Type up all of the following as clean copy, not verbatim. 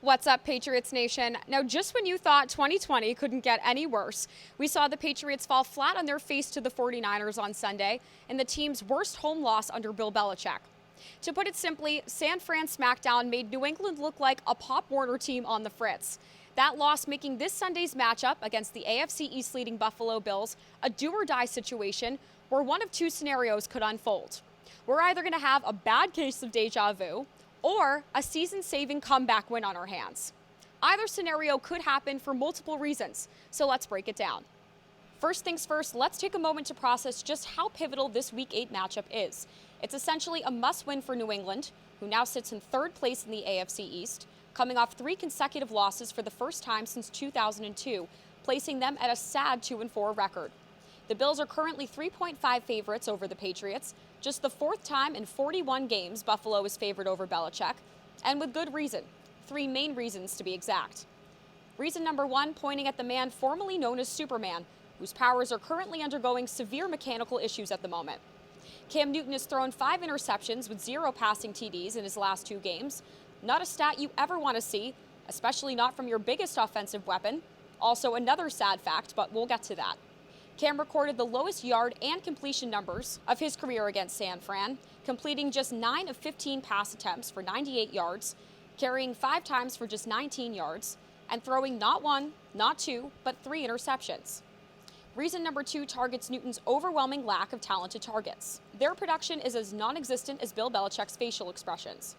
What's up, Patriots Nation? Now, just when you thought 2020 couldn't get any worse, we saw the Patriots fall flat on their face to the 49ers on Sunday in the team's worst home loss under Bill Belichick. To put it simply, San Fran smackdown made New England look like a Pop Warner team on the fritz. That loss making this Sunday's matchup against the AFC-East leading Buffalo Bills a do-or-die situation where one of two scenarios could unfold. We're either going to have a bad case of deja vu or a season-saving comeback win on our hands. Either scenario could happen for multiple reasons, so let's break it down. First things first, let's take a moment to process just how pivotal this Week 8 matchup is. It's essentially a must-win for New England, who now sits in third place in the AFC-East, coming off 3 consecutive losses for the first time since 2002, placing them at a sad 2-4 record. The Bills are currently 3.5 favorites over the Patriots, just the 4th time in 41 games Buffalo is favored over Belichick, and with good reason. 3 main reasons to be exact. Reason number 1, pointing at the man formerly known as Superman, whose powers are currently undergoing severe mechanical issues at the moment. Cam Newton has thrown 5 interceptions with 0 passing TDs in his last 2 games. Not a stat you ever want to see, especially not from your biggest offensive weapon. Also another sad fact, but we'll get to that. Cam recorded the lowest yard and completion numbers of his career against San Fran, completing just 9 of 15 pass attempts for 98 yards, carrying 5 times for just 19 yards, and throwing not 1, not 2, but 3 interceptions. Reason number 2 targets Newton's overwhelming lack of talented targets. Their production is as non-existent as Bill Belichick's facial expressions.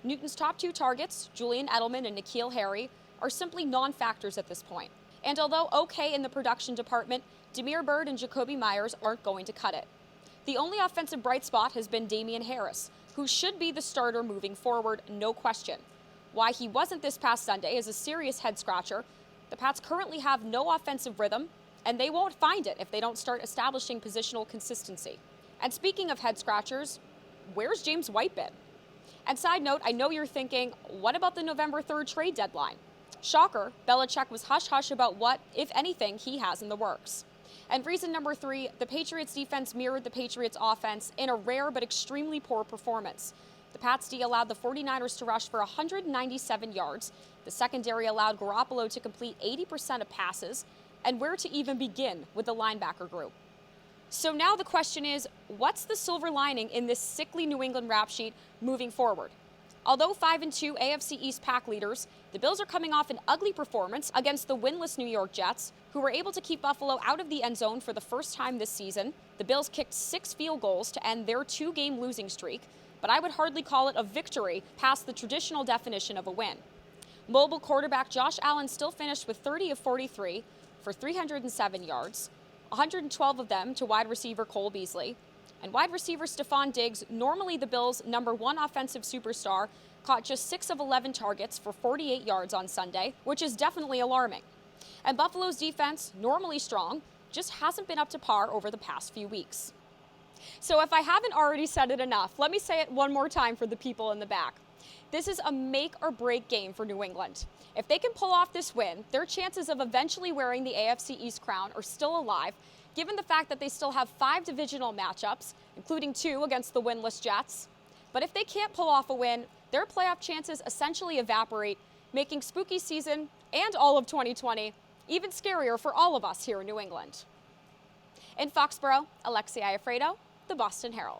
Newton's top 2 targets, Julian Edelman and N'Keal Harry, are simply non-factors at this point. And although okay in the production department, Damiere Byrd and Jakobi Meyers aren't going to cut it. The only offensive bright spot has been Damian Harris, who should be the starter moving forward, no question. Why he wasn't this past Sunday is a serious head-scratcher. The Pats currently have no offensive rhythm, and they won't find it if they don't start establishing positional consistency. And speaking of head-scratchers, where's James White been? And side note, I know you're thinking, what about the November 3rd trade deadline? Shocker, Belichick was hush-hush about what, if anything, he has in the works. And reason number 3, the Patriots defense mirrored the Patriots offense in a rare but extremely poor performance. The Pats D allowed the 49ers to rush for 197 yards. The secondary allowed Garoppolo to complete 80% of passes. And where to even begin with the linebacker group? So now the question is, what's the silver lining in this sickly New England rap sheet moving forward? Although 5-2 AFC East pack leaders, the Bills are coming off an ugly performance against the winless New York Jets, who were able to keep Buffalo out of the end zone for the first time this season. The Bills kicked 6 field goals to end their 2-game losing streak, but I would hardly call it a victory past the traditional definition of a win. Mobile quarterback Josh Allen still finished with 30 of 43 for 307 yards, 112 of them to wide receiver Cole Beasley. And wide receiver Stephon Diggs, normally the Bills' number 1 offensive superstar, caught just 6 of 11 targets for 48 yards on Sunday, which is definitely alarming. And Buffalo's defense, normally strong, just hasn't been up to par over the past few weeks. So if I haven't already said it enough, let me say it one more time for the people in the back. This is a make-or-break game for New England. If they can pull off this win, their chances of eventually wearing the AFC East crown are still alive, given the fact that they still have 5 divisional matchups, including 2 against the winless Jets. But if they can't pull off a win, their playoff chances essentially evaporate, making spooky season and all of 2020 even scarier for all of us here in New England. In Foxborough, Alexi Iafrato, the Boston Herald.